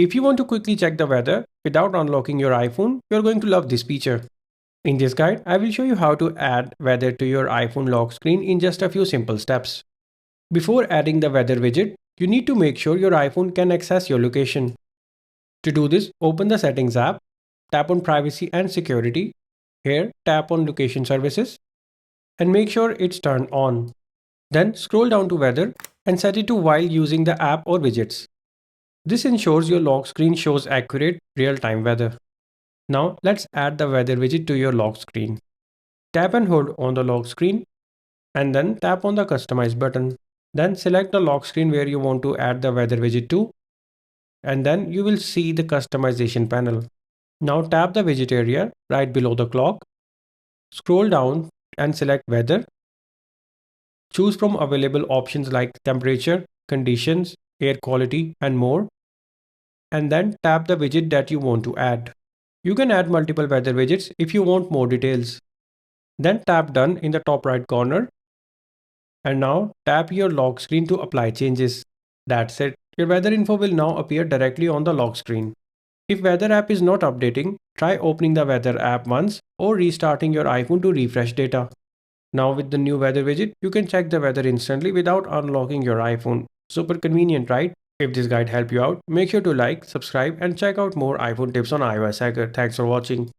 If you want to quickly check the weather without unlocking your iPhone, you're going to love this feature. In this guide, I will show you how to add weather to your iPhone lock screen in just a few simple steps. Before adding the weather widget, you need to make sure your iPhone can access your location. To do this, open the Settings app, tap on Privacy and Security. Here, tap on Location Services and make sure it's turned on. Then scroll down to Weather and set it to while using the app or widgets. This ensures your lock screen shows accurate, real-time weather. Now let's add the weather widget to your lock screen. Tap and hold on the lock screen and then tap on the Customize button. Then select the lock screen where you want to add the weather widget to, and then you will see the customization panel. Now tap the widget area right below the clock. Scroll down and select weather. Choose from available options like temperature, conditions, air quality, and more. And then tap the widget that you want to add. You can add multiple weather widgets if you want more details. Then tap Done in the top right corner. And now tap your lock screen to apply changes. That's it. Your weather info will now appear directly on the lock screen. If weather app is not updating, try opening the weather app once or restarting your iPhone to refresh data. Now with the new weather widget, you can check the weather instantly without unlocking your iPhone. Super convenient, right? If this guide helped you out, make sure to like, subscribe and check out more iPhone tips on iOS Hacker. Thanks for watching.